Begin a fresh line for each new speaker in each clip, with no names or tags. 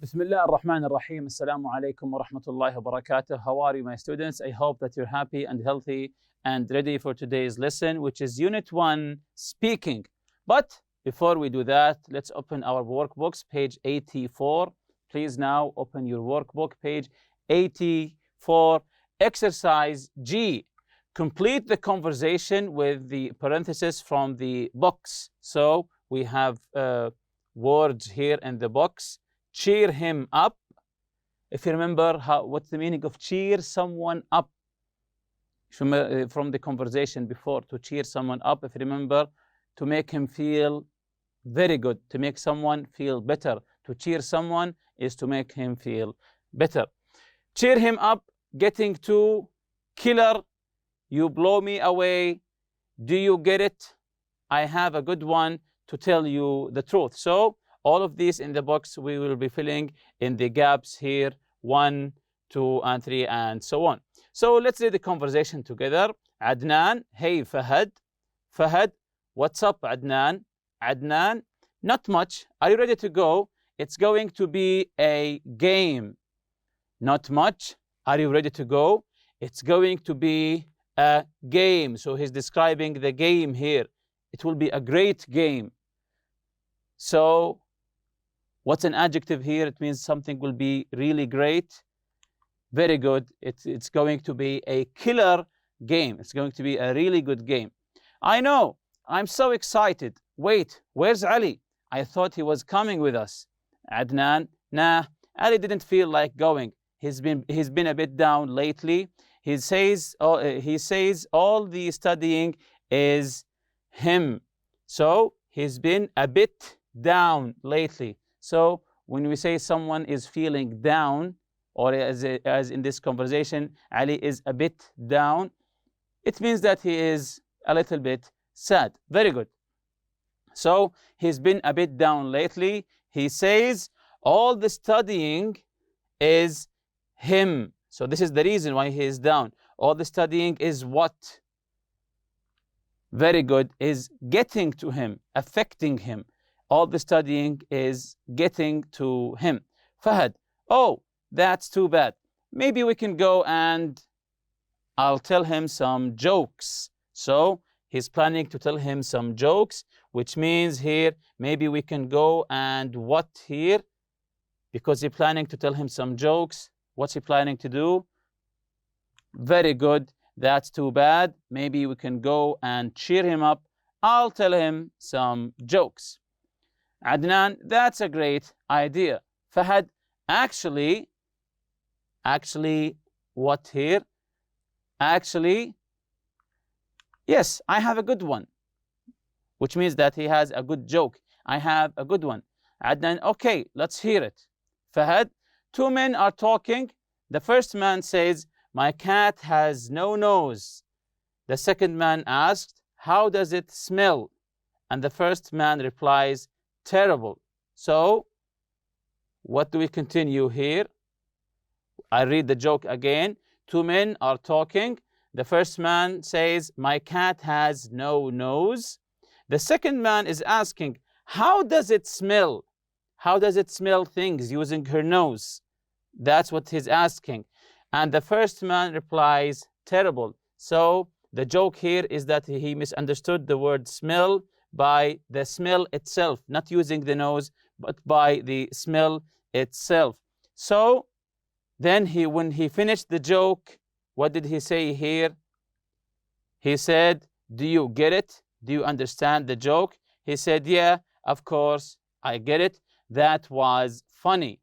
بسم الله الرحمن الرحيم. السلام عليكم ورحمة الله وبركاته. How are you, my students? I hope that you're happy and healthy and ready for today's lesson, which is Unit 1, Speaking. But before we do that, let's open our workbooks, page 84. Please now open your workbook, page 84, exercise G. Complete the conversation with the parentheses from the box. So we have words here in the box. Cheer him up. If you remember, what's the meaning of cheer someone up? From the conversation before, to cheer someone up, if you remember, to make him feel very good, to make someone feel better. To cheer someone is to make him feel better. Cheer him up, getting to, killer, you blow me away, do you get it? I have a good one to tell you the truth. So all of these in the box, we will be filling in the gaps here, 1, 2, and 3, and so on. So let's read the conversation together. Adnan, hey Fahad. Fahad, what's up Adnan? Adnan, not much. Are you ready to go? It's going to be a game. Not much. Are you ready to go? It's going to be a game. So he's describing the game here. It will be a great game. So what's an adjective here? It means something will be really great. Very good. It's going to be a killer game. It's going to be a really good game. I know. I'm so excited. Wait, where's Ali? I thought he was coming with us. Adnan, nah, Ali didn't feel like going. He's been a bit down lately. He says all the studying is him. So he's been a bit down lately. So when we say someone is feeling down, or as in this conversation, Ali is a bit down, it means that he is a little bit sad. Very good. So he's been a bit down lately. He says all the studying is him. So this is the reason why he is down. All the studying is what? Very good. Is getting to him, affecting him. All the studying is getting to him. Fahad, oh, that's too bad. Maybe we can go and I'll tell him some jokes. So he's planning to tell him some jokes, which means here, maybe we can go and what here? Because he's planning to tell him some jokes. What's he planning to do? Very good. That's too bad. Maybe we can go and cheer him up. I'll tell him some jokes. Adnan, that's a great idea. Fahad, actually, what here? Actually, yes, I have a good one, which means that he has a good joke. I have a good one. Adnan, okay, let's hear it. Fahad, two men are talking. The first man says, my cat has no nose. The second man asked, how does it smell? And the first man replies, terrible. So what do we continue here? I read the joke again. Two men are talking. The first man says, my cat has no nose. The second man is asking, how does it smell? How does it smell things using her nose? That's what he's asking. And the first man replies, terrible. So the joke here is that he misunderstood the word smell by the smell itself, not using the nose, but by the smell itself. So then when he finished the joke, what did he say here? He said, do you get it? Do you understand the joke? He said, yeah, of course, I get it. That was funny.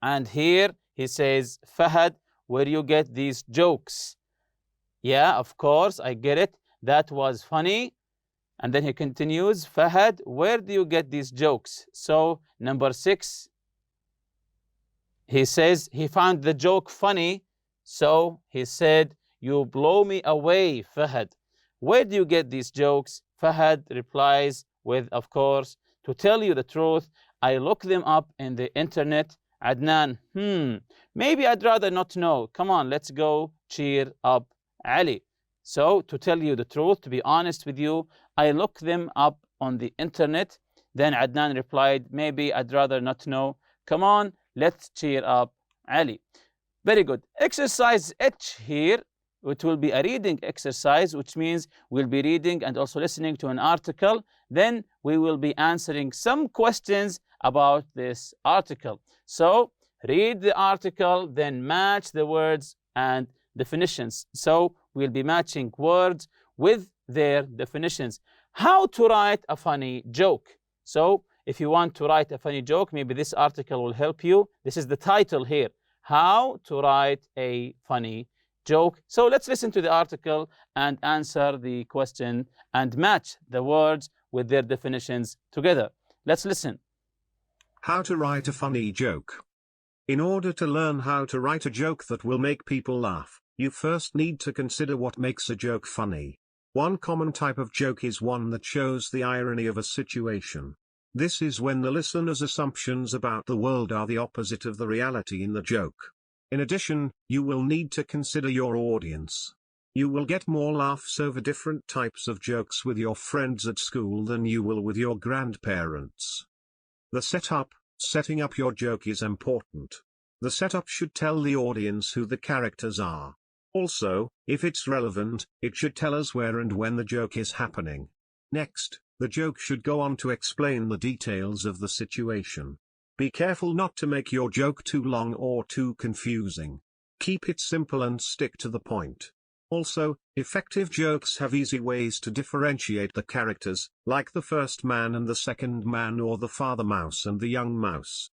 And here he says, Fahad, where do you get these jokes? Yeah, of course, I get it. That was funny. And then he continues, Fahad, where do you get these jokes? So number 6, he says he found the joke funny. So he said, you blow me away, Fahad. Where do you get these jokes? Fahad replies with, of course, to tell you the truth, I look them up in the internet. Adnan, maybe I'd rather not know. Come on, let's go cheer up Ali. So to tell you the truth, to be honest with you, I looked them up on the internet. Then Adnan replied, maybe I'd rather not know. Come on, let's cheer up Ali. Very good. Exercise H here, it will be a reading exercise, which means we'll be reading and also listening to an article. Then we will be answering some questions about this article. So read the article, then match the words and definitions. So we'll be matching words with their definitions. How to write a funny joke. So if you want to write a funny joke, maybe this article will help you. This is the title here. How to write a funny joke. So let's listen to the article and answer the question and match the words with their definitions together. Let's listen.
How to write a funny joke. In order to learn how to write a joke that will make people laugh, you first need to consider what makes a joke funny. One common type of joke is one that shows the irony of a situation. This is when the listener's assumptions about the world are the opposite of the reality in the joke. In addition, you will need to consider your audience. You will get more laughs over different types of jokes with your friends at school than you will with your grandparents. The setting up your joke is important. The setup should tell the audience who the characters are. Also, if it's relevant, it should tell us where and when the joke is happening. Next, the joke should go on to explain the details of the situation. Be careful not to make your joke too long or too confusing. Keep it simple and stick to the point. Also, effective jokes have easy ways to differentiate the characters, like the first man and the second man, or the father mouse and the young mouse.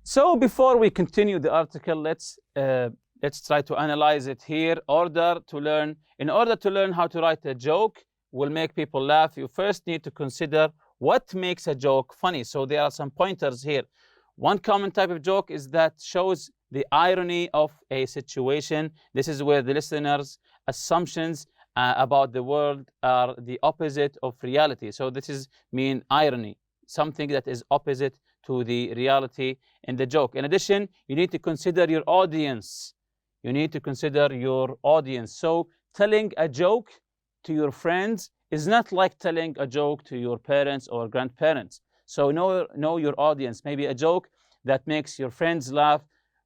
So before we continue the article, let's try to analyze it here. In order to learn how to write a joke will make people laugh, you first need to consider what makes a joke funny. So there are some pointers here. One common type of joke is that shows the irony of a situation. This is where the listener's assumptions about the world are the opposite of reality. So this is mean irony, something that is opposite to the reality in the joke. In addition, you need to consider your audience. So telling a joke to your friends is not like telling a joke to your parents or grandparents. So know your audience. Maybe a joke that makes your friends laugh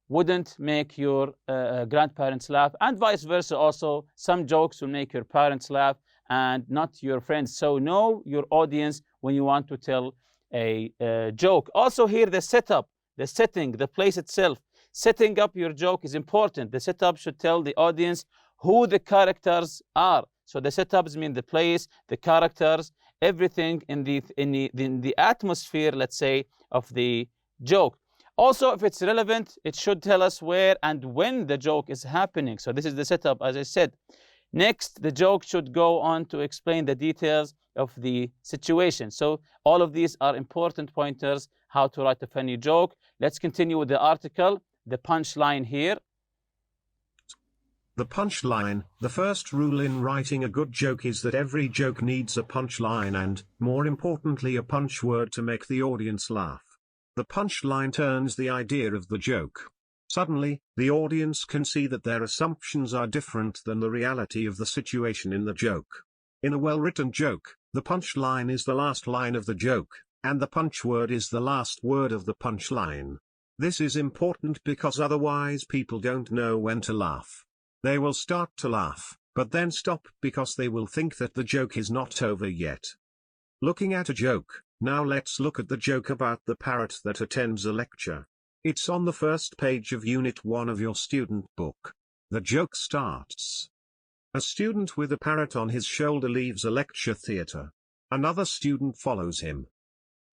wouldn't make your grandparents laugh, and vice versa also. Some jokes will make your parents laugh and not your friends. So know your audience when you want to tell a joke. Also here, the setup, the setting, the place itself. Setting up your joke is important. The setup should tell the audience who the characters are. So the setups mean the place, the characters, everything in the atmosphere, let's say, of the joke. Also, if it's relevant, it should tell us where and when the joke is happening. So this is the setup, as I said. Next, the joke should go on to explain the details of the situation. So all of these are important pointers how to write a funny joke. Let's continue with the article, the punchline here.
The punchline. The first rule in writing a good joke is that every joke needs a punchline and, more importantly, a punch word to make the audience laugh. The punchline turns the idea of the joke. Suddenly, the audience can see that their assumptions are different than the reality of the situation in the joke. In a well-written joke, the punchline is the last line of the joke, and the punch word is the last word of the punchline. This is important because otherwise people don't know when to laugh. They will start to laugh, but then stop because they will think that the joke is not over yet. Looking at a joke, now let's look at the joke about the parrot that attends a lecture. It's on the first page of Unit 1 of your student book. The joke starts. A student with a parrot on his shoulder leaves a lecture theatre. Another student follows him.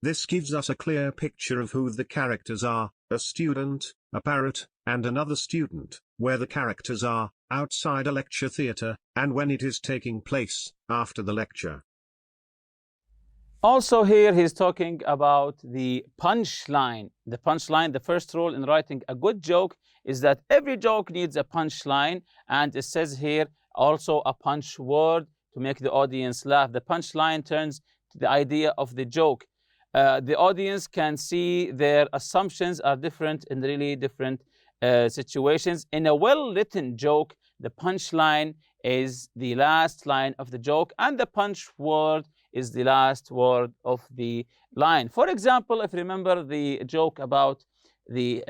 This gives us a clear picture of who the characters are: a student, a parrot, and another student, where the characters are, outside a lecture theatre, and when it is taking place, after the lecture.
Also here he's talking about the punchline. The punchline, the first rule in writing a good joke is that every joke needs a punchline, and it says here also a punch word to make the audience laugh. The punchline turns to the idea of the joke. The audience can see their assumptions are different in really different situations. In a well-written joke, the punchline is the last line of the joke, and the punch word is the last word of the line. For example, if you remember the joke about the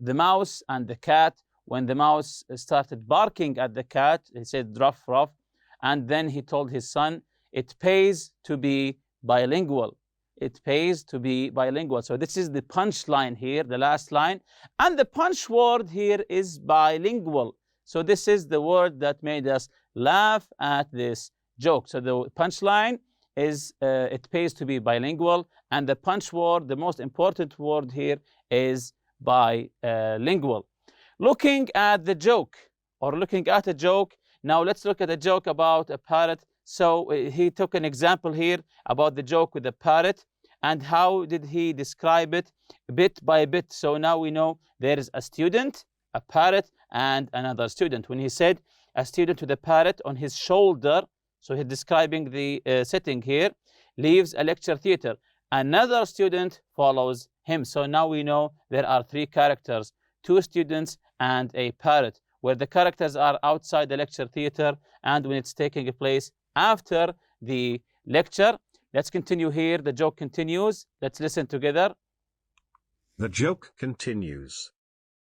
mouse and the cat, when the mouse started barking at the cat, he said, ruff, ruff, and then he told his son, it pays to be bilingual. It pays to be bilingual. So this is the punchline here, the last line. And the punch word here is bilingual. So this is the word that made us laugh at this joke. So the punchline is it pays to be bilingual. And the punch word, the most important word here, is bilingual. Looking at the joke, or looking at a joke, now let's look at a joke about a parrot. So he took an example here about the joke with the parrot, and how did he describe it bit by bit. So now we know there is a student, a parrot, and another student. When he said a student with a parrot on his shoulder, so he's describing the setting here, leaves a lecture theater. Another student follows him. So now we know there are three characters, two students and a parrot, where the characters are outside the lecture theater and when it's taking place after the lecture. Let's continue here. The joke continues. Let's listen together.
The joke continues.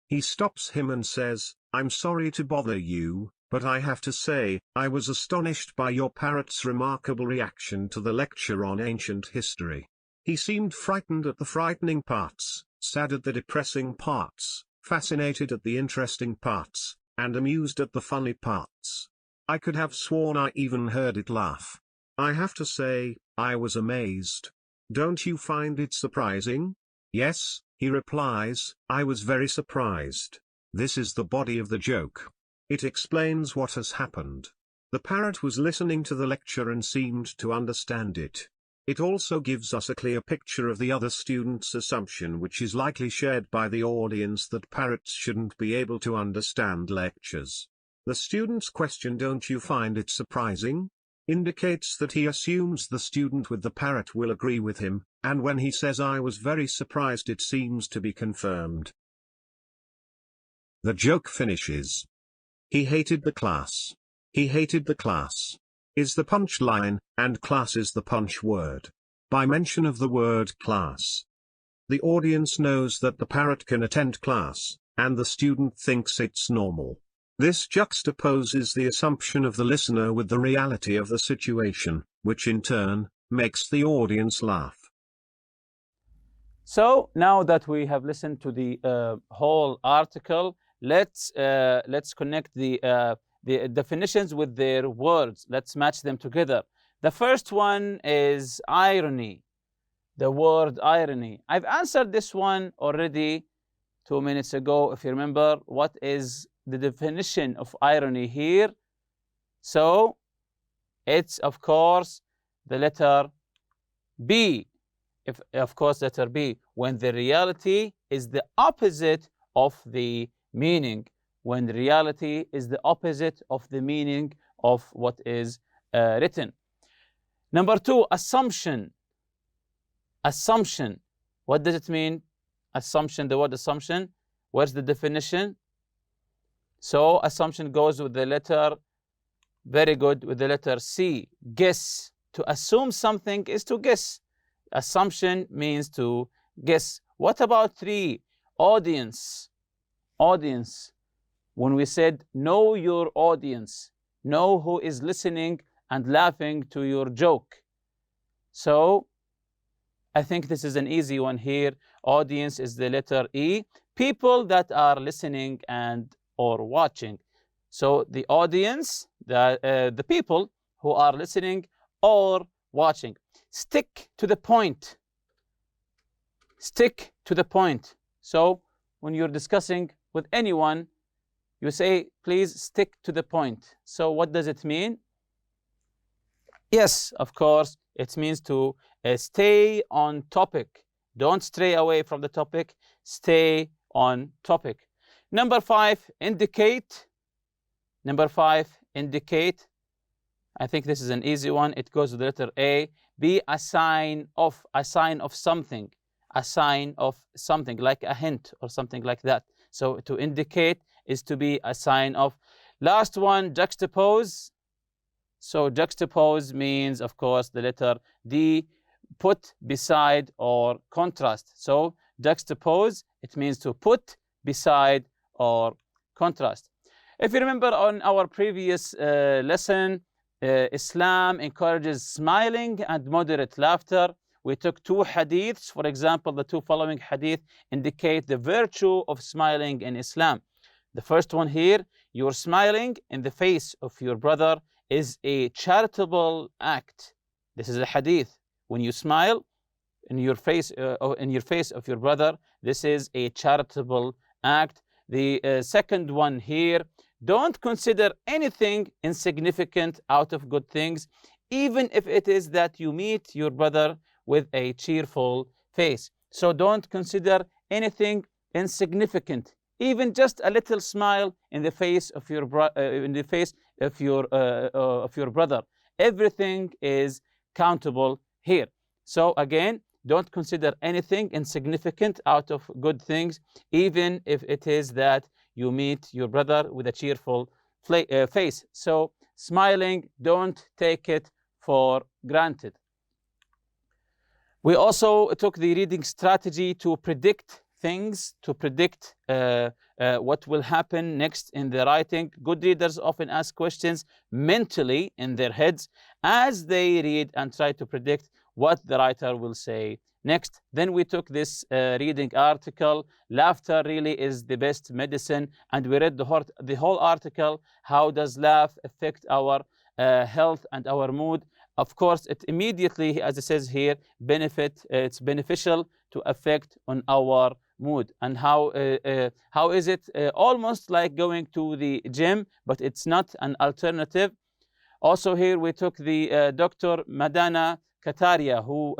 He stops him and says, I'm sorry to bother you, but I have to say, I was astonished by your parrot's remarkable reaction to the lecture on ancient history. He seemed frightened at the frightening parts, sad at the depressing parts, fascinated at the interesting parts, and amused at the funny parts. I could have sworn I even heard it laugh. I have to say, I was amazed. Don't you find it surprising? Yes, he replies, I was very surprised. This is the body of the joke. It explains what has happened. The parrot was listening to the lecture and seemed to understand it. It also gives us a clear picture of the other student's assumption, which is likely shared by the audience, that parrots shouldn't be able to understand lectures. The student's question, don't you find it surprising, indicates that he assumes the student with the parrot will agree with him, and when he says I was very surprised, it seems to be confirmed. The joke finishes. He hated the class. He hated the class is the punchline, and class is the punch word. By mention of the word class, the audience knows that the parrot can attend class, and the student thinks it's normal. This juxtaposes the assumption of the listener with the reality of the situation, which in turn makes the audience laugh.
So now that we have listened to the whole article, let's connect the definitions with their words. Let's match them together. The first one is irony. The word irony. I've answered this one already 2 minutes ago, if you remember. What is the definition of irony here? So it's, of course, the letter B. Of course, letter B. When the reality is the opposite of the meaning. When the reality is the opposite of the meaning of what is written. Number two, assumption. Assumption. What does it mean? Assumption, the word assumption. Where's the definition? So assumption goes with the letter, very good, with the letter C. Guess. To assume something is to guess. Assumption means to guess. What about three? Audience. Audience. When we said know your audience, know who is listening and laughing to your joke. So I think this is an easy one here. Audience is the letter E. People that are listening and or watching. So the audience, the people who are listening or watching. Stick to the point. Stick to the point. So when you're discussing with anyone, you say, please stick to the point. So what does it mean? Yes, of course, it means to stay on topic. Don't stray away from the topic. Stay on topic. Number five, indicate. Number five, indicate. I think this is an easy one. It goes with the letter A. Be a sign of something. A sign of something, like a hint or something like that. So to indicate is to be a sign of. Last one, juxtapose. So juxtapose means, of course, the letter D, put beside or contrast. So juxtapose, it means to put beside or contrast. If you remember on our previous lesson, Islam encourages smiling and moderate laughter. We took two hadiths. For example, the two following hadith indicate the virtue of smiling in Islam. The first one here, you're smiling in the face of your brother is a charitable act. This is a hadith. When you smile in your face of your brother, this is a charitable act. The second one here, don't consider anything insignificant out of good things, even if it is that you meet your brother with a cheerful face. So don't consider anything insignificant, even just a little smile in the face of your brother. Everything is countable here. So again, don't consider anything insignificant out of good things, even if it is that you meet your brother with a cheerful face. So smiling, don't take it for granted. We also took the reading strategy to predict things, to predict what will happen next in the writing. Good readers often ask questions mentally in their heads as they read and try to predict what the writer will say next. Then we took this reading article, Laughter Really is the Best Medicine, and we read the whole article. How does laugh affect our health and our mood? Of course, it immediately, as it says here, it's beneficial to affect on our mood. And how is it almost like going to the gym, but it's not an alternative. Also here we took the Dr. Madana Kataria, who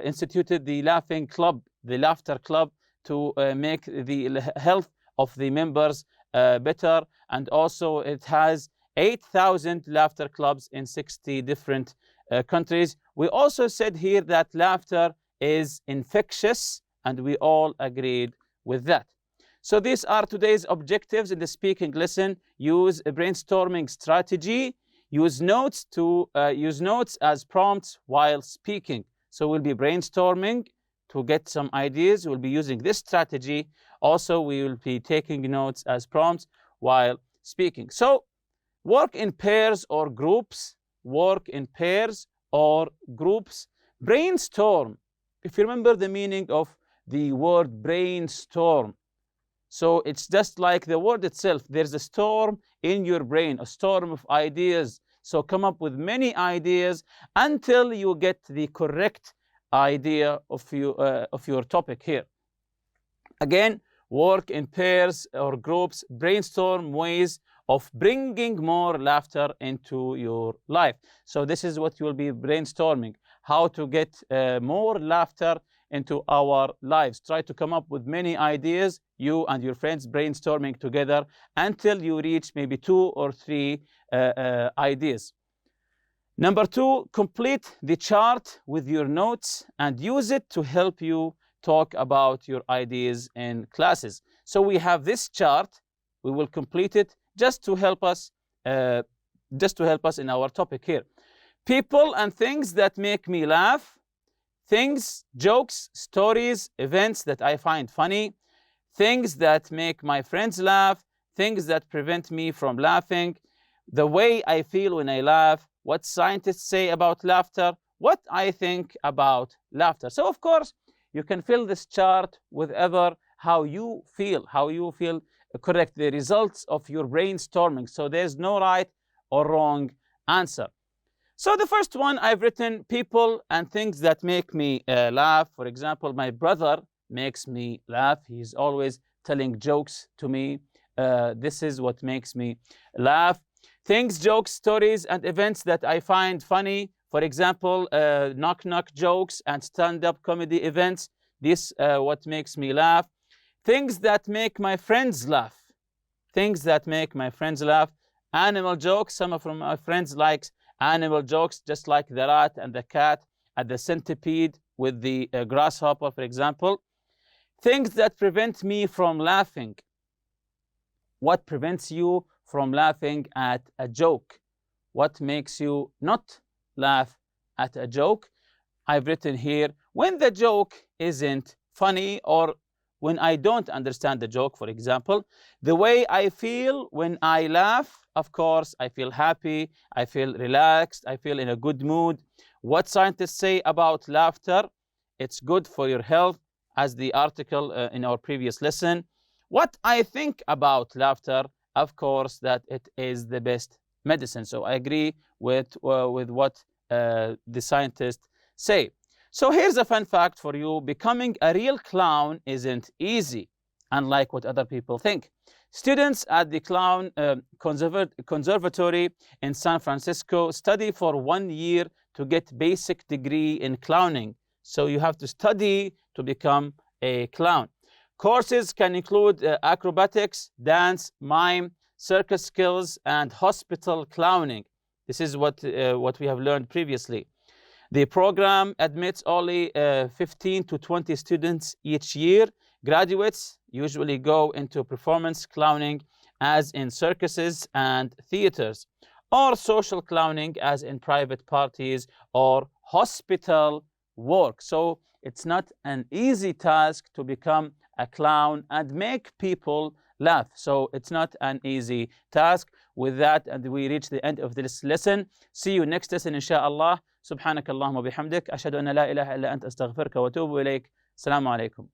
instituted the laughing club, the laughter club, to make the health of the members better. And also it has 8,000 laughter clubs in 60 different countries. We also said here that laughter is infectious, and we all agreed with that. So these are today's objectives in the speaking lesson. Use a brainstorming strategy. Use notes as prompts while speaking. So we'll be brainstorming to get some ideas. We'll be using this strategy. Also, we will be taking notes as prompts while speaking. So work in pairs or groups. Work in pairs or groups. Brainstorm. If you remember the meaning of the word brainstorm, so it's just like the word itself. There's a storm in your brain, a storm of ideas. So come up with many ideas until you get the correct idea of your topic here. Again, work in pairs or groups. Brainstorm ways of bringing more laughter into your life. So this is what you will be brainstorming, how to get more laughter into our lives. Try to come up with many ideas, you and your friends brainstorming together until you reach maybe 2 or 3 ideas. Number 2, complete the chart with your notes and use it to help you talk about your ideas in classes. So we have this chart. We will complete it just to help us in our topic here. People and things that make me laugh. Things, jokes, stories, events that I find funny. Things that make my friends laugh. Things that prevent me from laughing. The way I feel when I laugh. What scientists say about laughter. What I think about laughter. So of course, you can fill this chart with how you feel correct, the results of your brainstorming. So there's no right or wrong answer. So the first one I've written, people and things that make me laugh. For example, my brother makes me laugh. He's always telling jokes to me. This is what makes me laugh. Things, jokes, stories, and events that I find funny. For example, knock-knock jokes and stand-up comedy events. This what makes me laugh. Things that make my friends laugh. Things that make my friends laugh. Animal jokes. Some of my friends like animal jokes, just like the rat and the cat and the centipede with the grasshopper, for example. Things that prevent me from laughing. What prevents you from laughing at a joke? what makes you not laugh at a joke. I've written here, when the joke isn't funny or when I don't understand the joke, for example, the way I feel when I laugh, of course, I feel happy, I feel relaxed, I feel in a good mood. What scientists say about laughter, it's good for your health, as the article in our previous lesson. What I think about laughter, of course, that it is the best medicine. So I agree with what the scientists say. So here's a fun fact for you. Becoming a real clown isn't easy, unlike what other people think. Students at the Clown Conservatory in San Francisco study for 1 year to get basic degree in clowning. So you have to study to become a clown. Courses can include acrobatics, dance, mime, circus skills, and hospital clowning. This is what we have learned previously. The program admits only 15 to 20 students each year. Graduates usually go into performance clowning, as in circuses and theaters, or social clowning, as in private parties or hospital work. So it's not an easy task to become a clown and make people laugh. So it's not an easy task. With that, and we reach the end of this lesson. See you next lesson, inshallah. سبحانك اللهم وبحمدك أشهد أن لا إله إلا أنت أستغفرك وأتوب إليك. السلام عليكم.